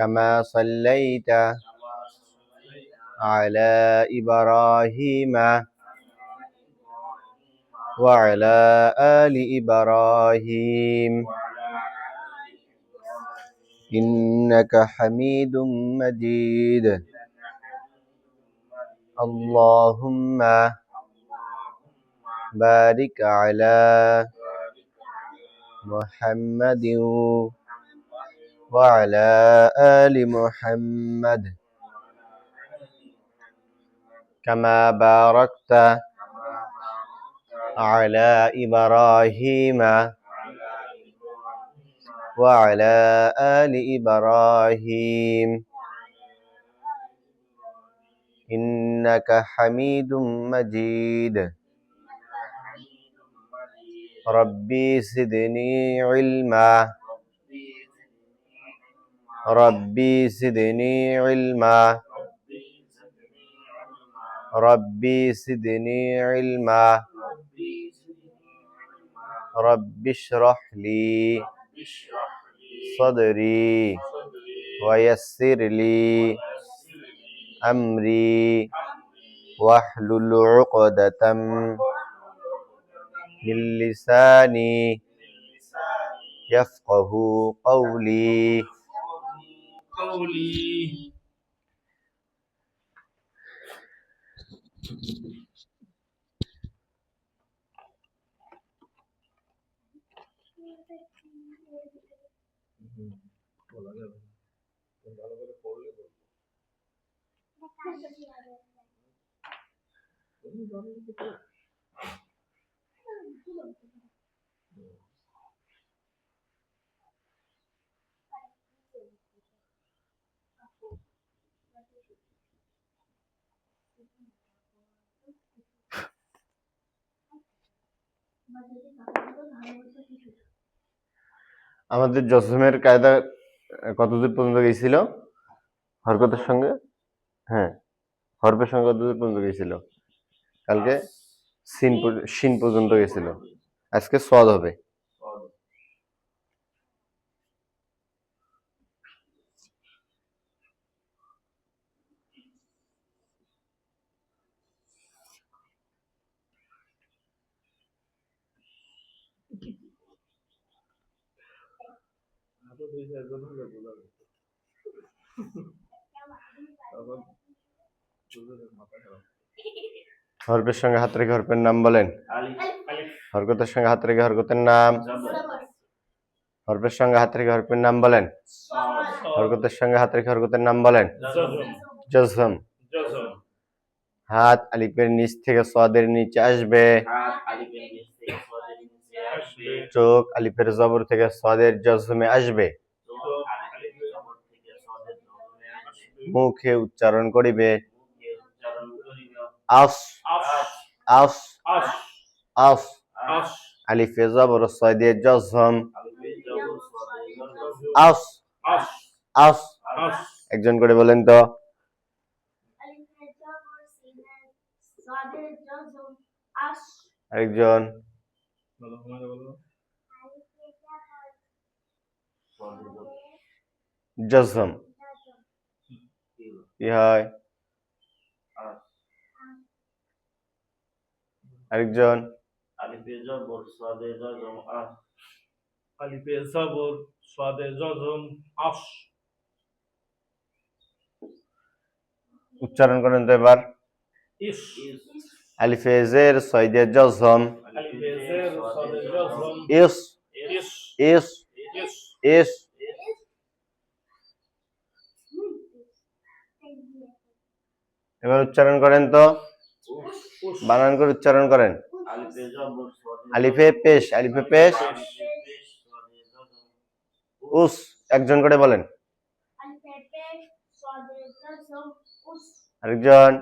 كما صليت على إبراهيم وعلى آل إبراهيم إنك حميد مجيد اللهم بارك على محمد وعلى آل محمد كما باركت على إبراهيم وعلى آل إبراهيم إنك حميد مجيد ربي زدني علما ربي زدني علما ربي زدني علما رب اشرح لي صدري ويسر لي أمري واحلل عقدة من لساني يفقه قولي আমাদের জজমের কায়দা কতদূর পর্যন্ত গেছিল? হরকতের সঙ্গে, হ্যাঁ, হরফের সঙ্গে কতদূর পর্যন্ত গেছিল? কালকে শিন পর্যন্ত গেছিল, আজকে সদ হবে। হরফের সঙ্গে হাত রেখে হরফের নাম বলেন। হরকতের সঙ্গে হাত রেখে হরকতের নাম। হরফের সঙ্গে হাত রেখে হরফের নাম বলেন। হরকতের সঙ্গে হাত রেখে হরকতের নাম বলেন। জজম। হাত আলিফের নিচ থেকে সদের নিচে আসবে। চোখ আলিফের জবর থেকে সদের জজমে আসবে। মুখে উচ্চারণ করিবে আস আস আস। আলিফে জবর সদের জজম আস আস। একজন করে বলেন তো। আরেকজন। জজম কি হয়? আরেকজন। আলিফে জবর সাদে জজম আস। আলিফে জবর সাদে জজম আস। উচ্চারণ করেন তো এবার। ইস। আলিফে জের সয়দে জজম আলিফে জের সাদে জজম ইস ইস ইস ইস ইস। এবার উচ্চারণ করেন তো, বানান করে উচ্চারণ করেন। আলিফে পেশ আলিফে পেশ উস। একজন করে বলেন। আরেকজন।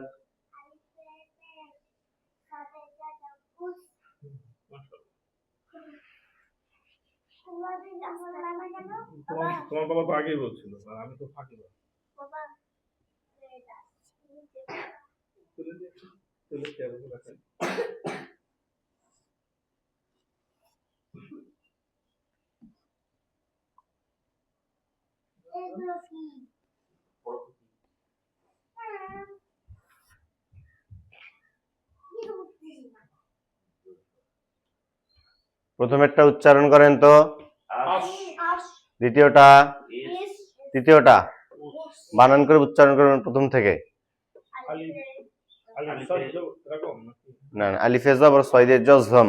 তোমার বাবা তো আগেই বলছিল, আমি তো ফাঁকি প্রথমেরটা উচ্চারণ করেন তো, দ্বিতীয়টা, তৃতীয়টা বানান করে উচ্চারণ করবেন প্রথম থেকে। না না, আলিফে জবর সয়দে জজম,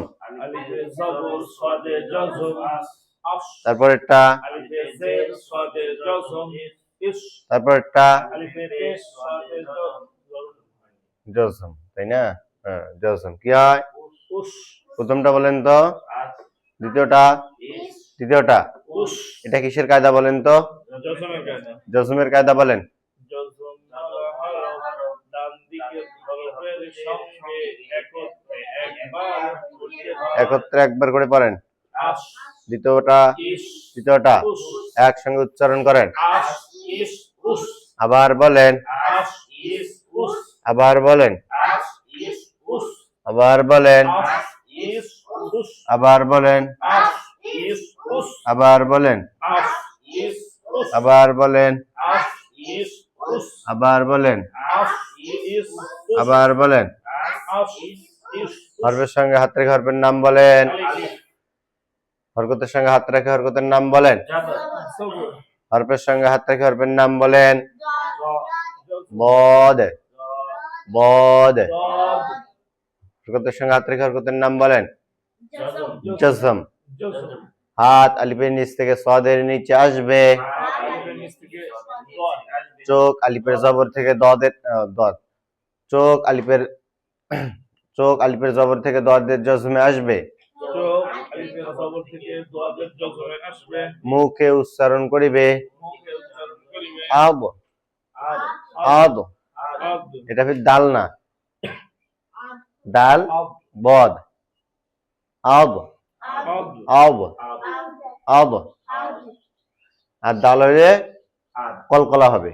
তারপরেরটা, তারপরেরটা জজম, তাই না? হ্যাঁ, জজম কি হয়? প্রথমটা বলেন তো, দ্বিতীয়টা, তৃতীয়টা। এটা কিসের কায়দা বলেন তো? জজমের কায়দা বলেন। একত্রে একবার করে পড়েন। দ্বিতীয়টা, তৃতীয়টা একসঙ্গে উচ্চারণ করেন। আবার বলেন, আবার বলেন, আবার বলেন, আবার বলেন, আবার বলেন, আবার বলেন, আবার বলেন, আবার বলেন। হরফের সঙ্গে হাত রেখে হরফের নাম বলেন। হরকতের সঙ্গে হাত রেখে হরকতের নাম বলেন। হরফের সঙ্গে হাত রেখে হরফের নাম বলেন। বদ, বদ। হরকতের সঙ্গে হাত রেখে হরকতের নাম বলেন। জজম। হাত আলিফের নিচ থেকে সদের নিচে আসবে। চোখ আলিফের জবর থেকে দদের দদ, চোখ আলিফের জবর থেকে দদের জজমে আসবে। মুখে উচ্চারণ করিবে। আব, আব। এটা ফির দাল না, দাল বদ। আব, আব, আব। আর দাল হইলে কলকলা হবে,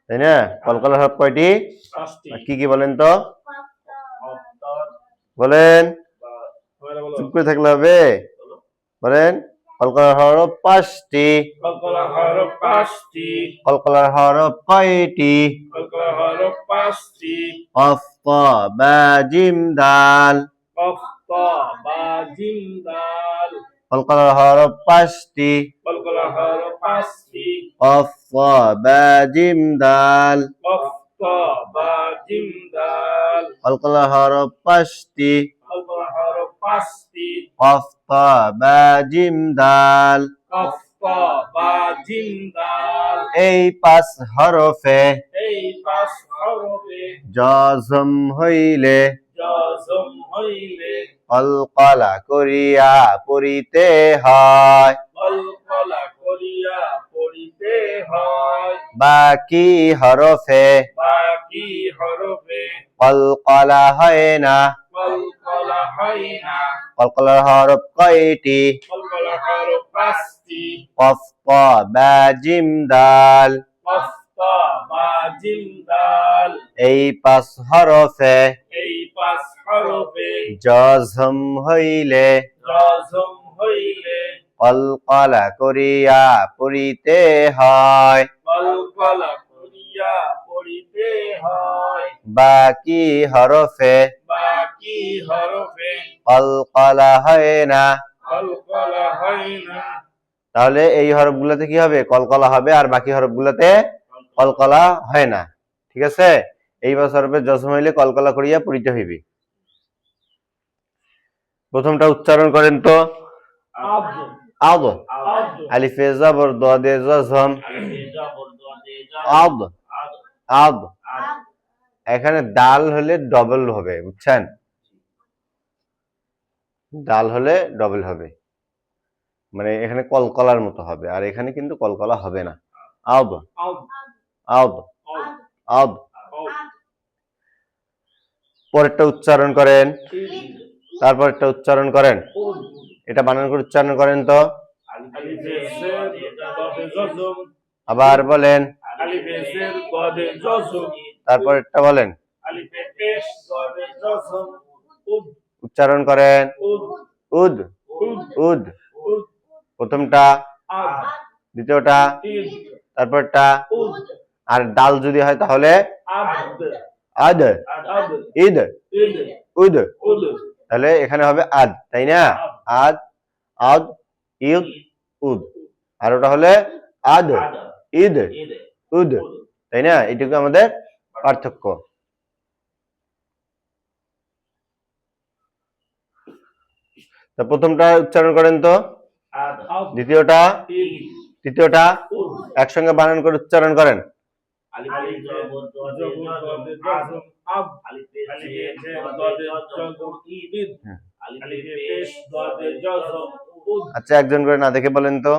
তাই না? কলকলা হরফ কয়টি? কি কি বলেন তো? বলেন, চুপ করে থাকলে হবে? বলেন। কলকলার হরফ 5টি। কলকলার হরফ 5টি। কলকলার হরফ কয়টি? কলকলার হরফ 5টি। কফ, তা, বা, জিম, দাল। কফ, তা, বা, জিম, দাল। কলকলার হরফ 5টি। কলকলার হরফ 5টি। কফ, তা, বা, জিম, দাল। কফ, তা, বা, জিম, দাল। কলকলার হরফ 5টি। কলকলার হরফ 5টি। কফ, তা, বা, জিম, দাল। কফ, তা, বা, জিম, দাল। এই 5 হরফে এই 5 হরফে জজম হইলে জজম হইলে কলকলা করিয়া পড়িতে হয়। কলকলা করিয়া পড়িতে হয়। বাকি হরফে বাকি হরফে কলকলা হয় না। কলকলা হয় না। কলকলার হরফ কয়টি? কলকলার হরফ 5টি। কফ, তা, বা, জিম, দাল। কফ, তা, বা, জিম, দাল। এই 5 হরফে এই 5 হরফে জজম হইলে জজম হইলে কলকলা করিয়া পড়িতে হয়। কলকলা করিয়া পড়িতে হয়। বাকি হরফে বাকি হরফে কলকলা হয় না। কলকলা হয় না। তাহলে এই হরফগুলোতে কি হবে? কলকলা হবে, আর বাকি হরফগুলোতে কলকলা হয় না। ঠিক আছে? এই 5 হরফে জজম হইলে কলকলা করিয়া পড়িতে হইবে। প্রথমটা উচ্চারণ করেন তো। আব, আব, আব। আলিফে জবর দদে জজম। আব, আব। এখানে দাল হলে ডবল হবে, বুঝছেন? ডাল হলে ডবল হবে, মানে এখানে কলকলার মতো হবে, আর এখানে কিন্তু কলকলা হবে না। আব, আব, আব, আব। পরেরটা উচ্চারণ করেন, তারপরেরটা উচ্চারণ করেন। এটা বানান করে উচ্চারণ করেন তো। আলিফে জের দদে জজম। আবার বলেন। আলিফে জের দদে জজম। তারপরেরটা বলেন। আলিফে পেশ দদে জজম। উদ, উচ্চারণ করেন। উদ, উদ, উদ, উদ। উদ। প্রথমটা, আব, দ্বিতীয়টা, ঈদ, তারপরটা, উদ, আর ডাল যদি হয় তাহলে আদ, আদ, আদ, ঈদ, ঈদ, উদ। উদ, তাহলে এখানে হবে আদ, তাই না? আদ, আদ, ঈদ, উদ। আর ওটা হলে আদ, আদ, ঈদ, ঈদ, উদ, উদ। তাই না? এটুকু আমাদের পার্থক্য। তো প্রথমটা উচ্চারণ করেন তো, আদ, আদ, দ্বিতীয়টা, ঈদ, তৃতীয়টা উদ। একসঙ্গে বানান করে উচ্চারণ করেন। আলিফ জবর দদে জজম আদ, আদ, আলিফ জের দদে জজম ঈদ, আলিফ পেশ দদে জজম উদ। আচ্ছা, একজন করে না দেখে বলেন তো।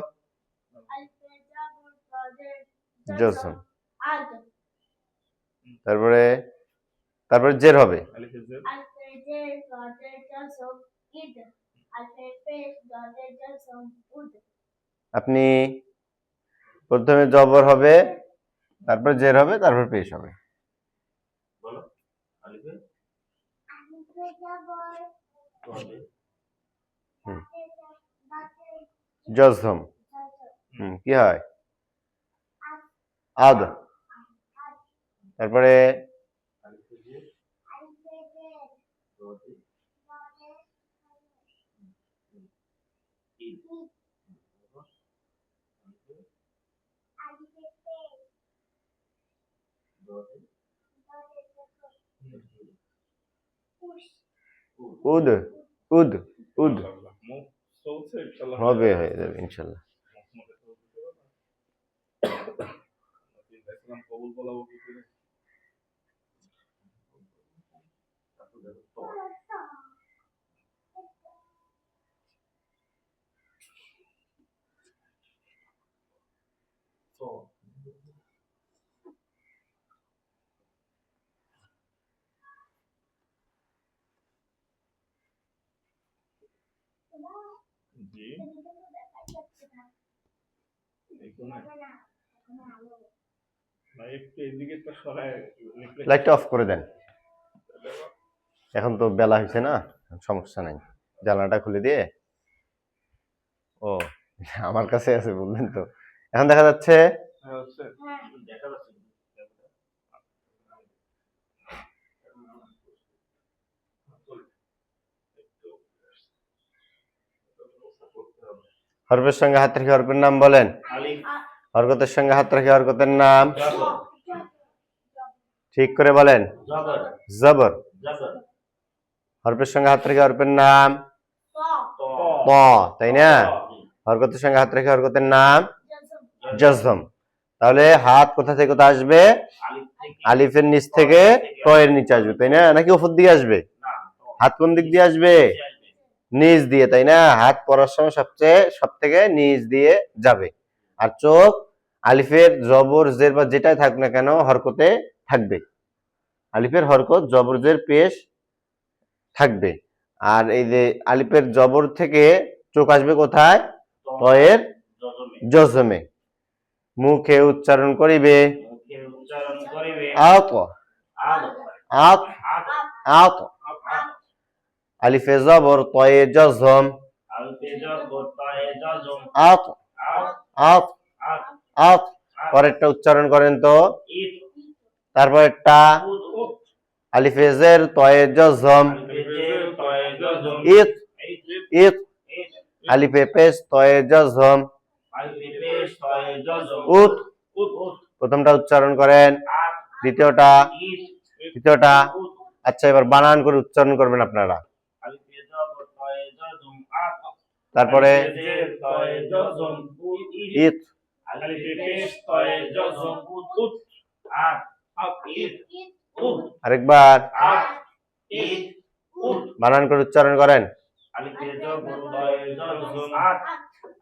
জজম, তারপরে তারপরে জের হবে। আলিফ জের আপনি প্রথমে জবর হবে, তারপর জের হবে, তারপর পেশ হবে। বলো আলিফ দদে জজম, কি হয়? আদ, তারপরে আলিফ জের দদে ঈদ, উদ, উদ, উদ ইনশাআল্লাহ মুখ চলছে ইনশাআল্লাহ হবে, হয়ে যাবে ইনশাল্লাহ। ইসলাম কবুল বলাবো কি করে? তো জি না একটু এদিকে তো সরাই লিখলে লাইটটা অফ করে দেন, এখন তো বেলা হয়েছে না, সমস্যা নাই। জানলাটা খুলে দিয়ে, ও আমার কাছে আছে বললেন তো। এখন দেখা যাচ্ছে? হচ্ছে দেখা যাচ্ছে হরফের সঙ্গে হাত রেখে হরফের নাম বলেন। আলিফ, হরকতের সঙ্গে হাত রেখে হরকতের নাম জবর, ঠিক করে বলেন। জবর, জবর। জবর, হরফের সঙ্গে হাত রেখে হরফের নাম ত, ত, তাই না? হরকতের সঙ্গে হাত রেখে হরকতের নাম জজম। তাহলে হাত কোথা থেকে কোথা আসবে? আলিফ থেকে আলিফের নিচ থেকে ত এর নিচে আসবে, তাই না? নাকি উপর দিকে আসবে? না হাত কোন দিক দিয়ে আসবে? নিচ দিয়ে, তাই না? হাত পড়ার সময় সব থেকে নিচ দিয়ে যাবে। আর চোখ আলিফের জবর জের বা যেটাই থাক না কেন হরকতে থাকবে। আলিফের হরকত জবর জের পেশ থাকবে। আর এই যে আলিফের জবর থেকে চোখ আসবে কোথায়? ত এর জজমে। মুখে উচ্চারণ করিবে মুখে উচ্চারণ করিবে আত, আদ, আত, আদ, আত। আলিফে জবর ত এ জজম আলিফে জবর ত এ জজম আত, আদ, আত, আদ, আত। পরেরটা উচ্চারণ করেন তো। ঈদ, তারপরেরটা উদ, উদ, আলিফে জের ত এ জজম আলিফে জের ত এ জজম ইত, ঈদ, ইত। ঈদ, আলিফে পেশ ত এ জজম আলিফে পেশ ত এ জজম উত। উদ, উদ, প্রথমটা উচ্চারণ করেন, আদ, দ্বিতীয়টা, ঈদ, তৃতীয়টা। উদ, আচ্ছা, এবার বানান করে উচ্চারণ করবেন আপনারা। আলিফে জবর ত এ জজম আদ, তারপরে আলিফে জের ত এ জজম উদ, ঈদ, ইত, আলিফে পেশ ত এ জজম উদ, উদ, আদ, আদ, ঈদ, উদ, আরেকবার আদ, ঈদ, উদ, বানান করে উচ্চারণ করেন। আলিফে জবর ত এ জজম আদ,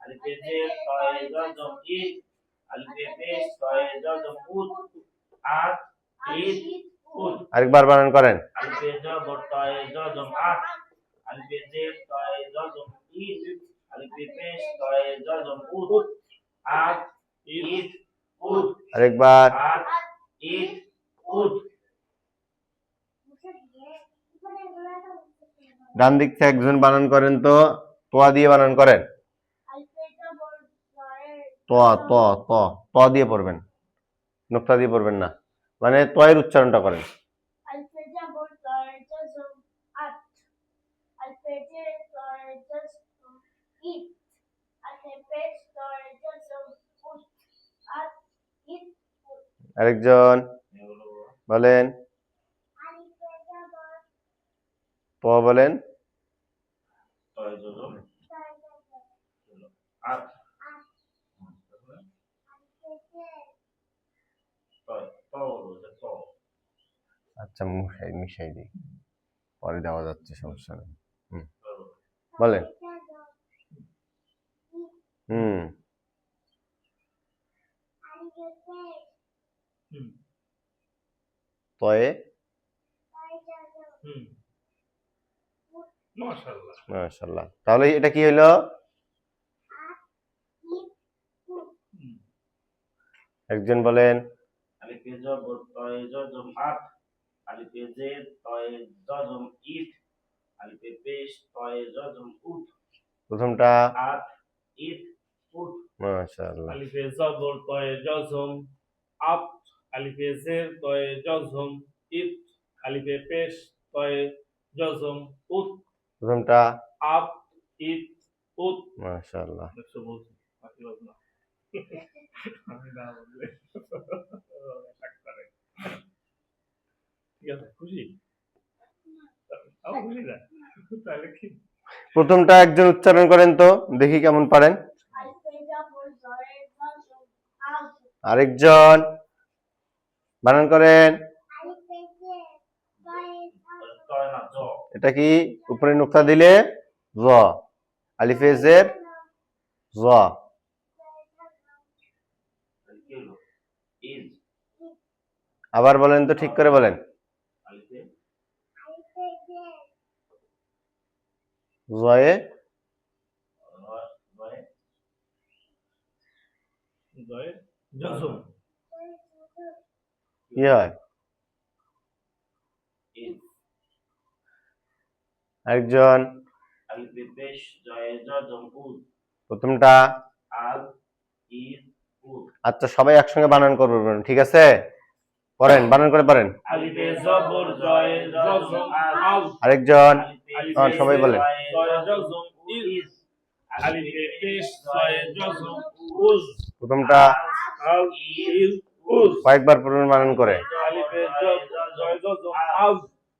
আলিফে জের ত এ জজম ঈদ, আলিফে পেশ ত এ জজম উদ, আদ, ঈদ, উদ, আরেকবার বানান করেন। আলিফে জবর ত এ জজম আদ, আলিফে জের ত এ জজম ঈদ, আলিফে পেশ ত এ জজম উদ, আদ, ঈদ, উদ, আরেকবার। আদ, ঈদ, উদ। ডান দিক থেকে একজন বানান করেন তো, তোয়া দিয়ে বানান করেন। ত ত ত ত দিয়ে পড়বেন, নোক্তা দিয়ে পড়বেন না, মানে তয়ের উচ্চারণটা করেন। আরেকজন বলেন, প বলেন। তয় জজম আত তয় ত হলো ত আচ্ছা মিশাই দিই, পরে দেওয়া যাচ্ছে, সমস্যা নেই। বলেন। হুম তয়ে মাশাআল্লাহ। তাহলে এটা কি হইলো? একজন বলেন। আলিফে জবর তয় জজম আত, আলিফে জের তয় জজম ইত, আলিফে পেশ তয় জজম উত। প্রথমটা আত ইত উত। মাশাআল্লাহ। আলিফে জবর তয় জজম আত, আলিফে জের তয় জজম ইত, আলিফে পেশ তয় জজম উত। প্রথমটা আত ইত উত। মাশাআল্লাহ। দেখছো বলছি বাকি বলছ না। আমি না বললে ঠিক আছে, খুশি? খুশি না? তাহলে কি? প্রথমটা একজন উচ্চারণ করেন তো, দেখি কেমন পারেন। আরেকজন বানান করেন। তয় না জ। এটা কি উপরে নোক্তা দিলে জ, আলিফে জের জ। কি হলো? ইজ। আবার বলেন তো, ঠিক করে বলেন। আলিফে জয়ে রয় জয় জজম কি হয়? ইজ। আরেকজন। আলিফে পেশ জয় জজম উদ, প্রথমটা। আল ইজ উদ। আচ্ছা সবাই একসঙ্গে বানান করবেন, ঠিক আছে? পড়েন, বানান করে পড়েন। আলিফে জবর জয় জজম আল, আরেকজন আলিফে সবাই বলেন। জয় জজম ইজ, আলিফে পেশ জয় জজম উজ। প্রথমটা আল ইজ উজ। কয়েকবার পড়বেন বানান করে। আলিফে জয় জজম আল,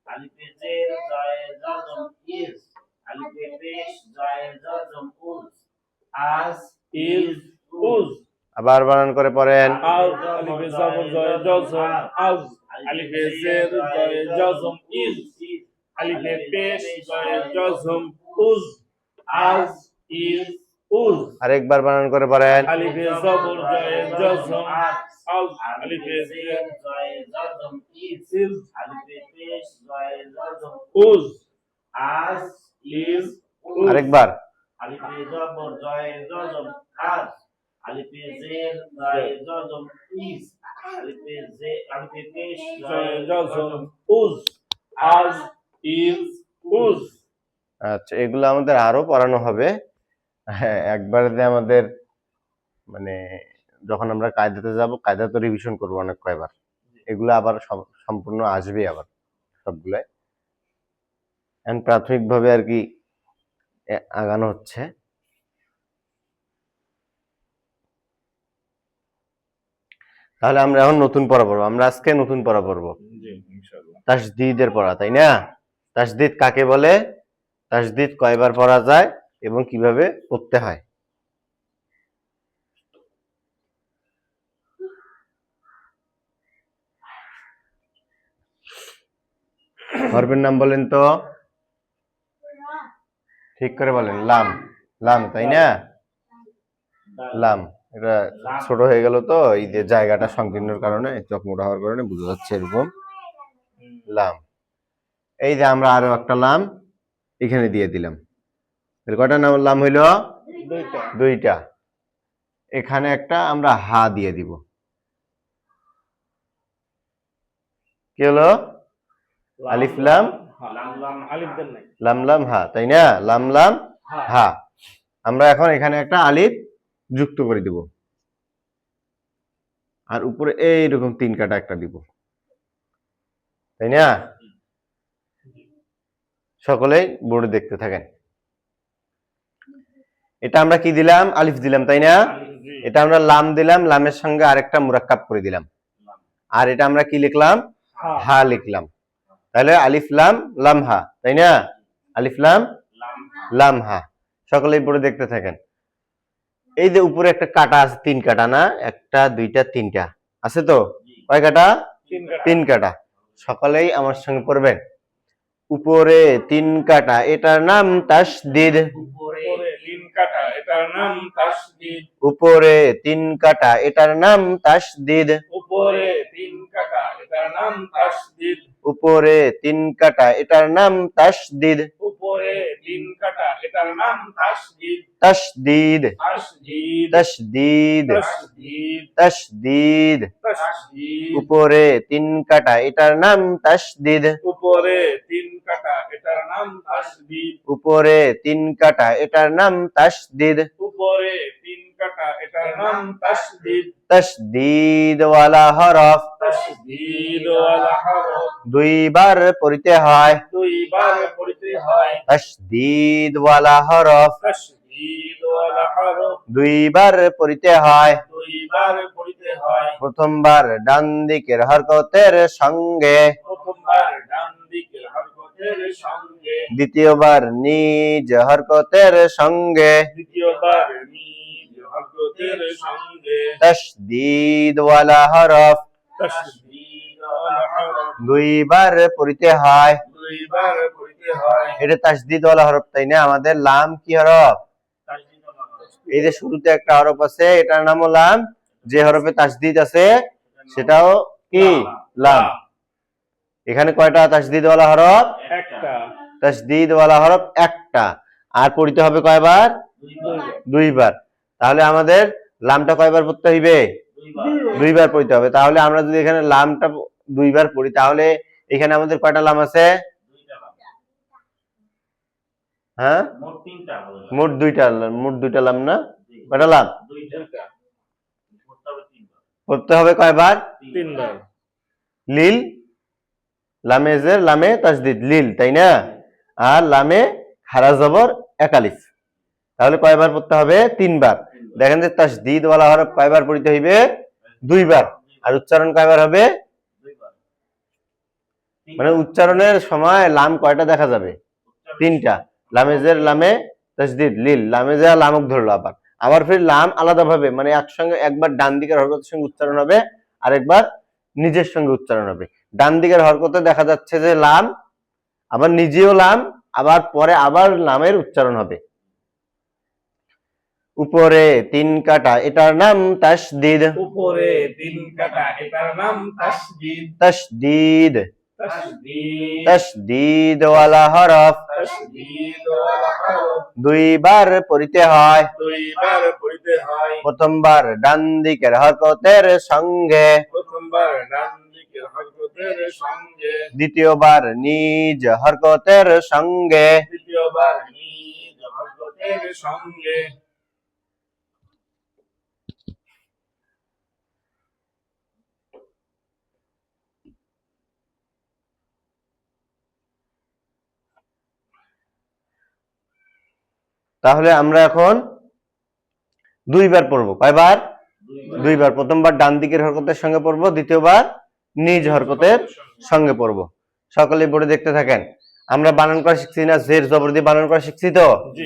আলিফে জের জয় জজম ইজ, আলিফে পেশ জয় জজম উজ। আজ ইজ উজ। আবার বানান করে পড়েন। আল আলিফে জবর জয় জজম আল, আলিফে জের জয় জজম ইজ, আলিফে পেশ জয় জজম উজ। আজ ইজ উজ। আরেকবার বানান করে পড়েন। আলিফে জবর জয় জজম আল, আলিফে জের জয় জজম ইজ, ইজ, আলিফে পেশ জয় জজম উজ। আজ ইজ উজ। আরেকবার। আলিফে জবর জয় জজম আজ, আলিফে জের জয় জজম ইজ, আলিফে পেশ জয় জজম উজ। আজ ইজ উজ। আচ্ছা এগুলো আমাদের আরো পড়ানো হবে। হ্যাঁ, একবারে আমাদের মানে যখন আমরা কায়দাতে যাব, কায়দা তো রিভিশন করবো অনেক কয়বার, এগুলো আবার সম্পূর্ণ আসবে আবার সবগুলাই। এখন প্রাথমিকভাবে আর কি আগানো হচ্ছে। তাহলে আমরা এখন নতুন পড়া পড়বো। আমরা আজকে নতুন পড়া পড়বো, জি ইনশাআল্লাহ। তাসদীদের পড়া, তাই না? তাসদীদ কাকে বলে, তাসদীদ কয়বার পড়া যায় এবং কিভাবে পড়তে হয়। হরফের নাম বলেন তো, ঠিক করে বলেন। লাম, লাম তাই না? লাম। এটা ছোট হয়ে গেল তো, এই যে জায়গাটা সংকীর্ণর কারণে, চোখ মোটা হওয়ার কারণে বোঝা যাচ্ছে এরকম। লাম। এই যে আমরা আরো একটা লাম এখানে দিয়ে দিলাম, কয়টা নাম লাম হইল? দুইটা। এখানে একটা আমরা হা দিয়ে দিব। কি হলো? আলিফ লাম আলিফ দেন নাই, লাম লাম হা, তাই না? লাম লাম হা। আমরা এখন এখানে একটা আলিফ যুক্ত করে দিব। আর উপরে এইরকম 3 কাটা একটা দিব, তাই না? সকলেই বোর্ডে দেখতে থাকেন। এটা আমরা কি দিলাম? আলিফ দিলাম, তাই না? জি। এটা আমরা লাম দিলাম, লামের সঙ্গে আরেকটা মুরাক্কাব করে দিলাম। আর এটা আমরা কি লিখলাম? হা। হা লিখলাম। তাহলে আলিফ লাম লাম হা, তাই না? আলিফ লাম লাম লাম হা। সকলেই পড়ে দেখতে থাকেন। এই যে উপরে একটা কাটা আছে, 3 কাটা না? 1 2 3টা আছে তো? কয় কাটা? 3 কাটা। 3 কাটা। সকলেই আমার সঙ্গে পড়বেন। উপরে 3 কাটা, এটার নাম তাসদিদ। উপরে উপরে 3 কাটা, এটার নাম তাসদিদ। উপরে 3 কাটা, এটার নাম তাসদিদ। উপরে 3 কাটা, এটার নাম তাসদিদ। উপরে 3 কাটা, এটার নাম তাসদিদ। উপরে 3 কাটা, এটার নাম তাসদিদ। তাসদিদ তাসদিদ। তাসদিদ তাসদিদ। তাসদিদ। তাসদিদ। উপরে 3 কাটা, এটার নাম তাসদিদ। উপরে 3 কাটা, এটার নাম তাসদিদ। উপরে 3 কাটা, এটার নাম তাসদিদ। উপরে 3 কাটা, এটার নাম তাসদিদ। তাসদিদ ওয়ালা হরফ তাসদিদ ওয়ালা হরফ 2 বার পড়তে হয়। 2 বার পড়তে হয়। তাসদিদ ওয়ালা হরফ তাসদিদ ওয়ালা হরফ 2 বার পড়তে হয়। 2 বার পড়তে হয়। প্রথমবার ডান দিকের হরকতের সঙ্গে, প্রথমবার ডান দিকের হরকতের সঙ্গে, দ্বিতীয়বার নিজ হরকতের সঙ্গে। দ্বিতীয়বার নিজ হরকতের সঙ্গে। তাসদিদ ওয়ালা হরফ তাসদিদ ওয়ালা হরফ 2 বার পড়তে হয়। 2 বার পড়তে হয়। এটা তাসদিদ ওয়ালা হরফ, তাই না? আমাদের লাম কি হরফ? তাসদিদ ওয়ালা হরফ। এই যে শুরুতে একটা হরফ আছে, এটার নামও লাম। যে হরফে তাসদিদ আছে সেটাও কি? লাম। এখানে কয়টা তাসদিদ ওয়ালা হরফ? একটা। তাসদিদ ওয়ালা হরফ একটা। আর পড়তে হবে কয়বার? 2 বার। তাহলে আমাদের লামটা কয়বার পড়তে হইবে? 2 বার পড়তে হবে। তাহলে আমরা যদি এখানে লামটা 2 বার পড়ি, তাহলে এখানে আমাদের কয়টা লাম আছে? 2টা লাম। হ্যাঁ, মোট 3টা হবে। মোট 2টা লাম। মোট 2টা লাম না? কয়টা লাম? 2টা। পড়তে হবে 3বার। পড়তে হবে কয়বার? 3 বার। লিল, লামে জের, লামে তাসদিদ, লিল, তাই না? আর লামে খারা জবর এক আলিফ। তাহলে কয়বার পড়তে হবে? 3 বার। দেখেন যে তাসদিদ ওয়ালা হরফ কয়বার পড়তে হইবে? 2 বার। আর উচ্চারণ কয়বার হবে? 2বার। মানে উচ্চারণের সময় লাম কয়টা দেখা যাবে? 3টা। লামে জের, লামে তাসদিদ, লিল, লামে জের লামক ধরলো। আবার ফির লাম আলাদাভাবে, মানে একসঙ্গে একবার ডান দিকের হরকতের সঙ্গে উচ্চারণ হবে, আর একবার নিজের সঙ্গে উচ্চারণ হবে। ডান দিকের হরকতে দেখা যাচ্ছে যে লাম, আবার নিজেও লাম, আবার পরে আবার লামের উচ্চারণ হবে। উপরে 3 কাটা, এটার নাম তাসদিদ। উপরে 3 কাটা, এটার নাম তাসদিদ। তাসদিদ তাসদিদ। তাসদিদ ওয়ালা হরফ তাসদিদ ওয়ালা হরফ 2 বার পড়তে হয়। 2 বার পড়তে হয়। প্রথমবার ডান দিকের হরকতের সঙ্গে, প্রথমবার ডান দিকের হরকতের সঙ্গে, দ্বিতীয়বার নিজ হরকতের সঙ্গে। তৃতীয়বার নিজ হরকতের সঙ্গে। তাহলে আমরা এখন 2 বার পড়বো। কয়বার? 2 বার। প্রথমবার ডান দিকের হরকতের সঙ্গে পড়বো, দ্বিতীয়বার নিজ হরকতের সঙ্গে পড়বো। সকলে বোর্ডে দেখতে থাকেন। আমরা বানান করা শিখছি না? জের জবর দিয়ে বানান করা শিখছি তো? জি।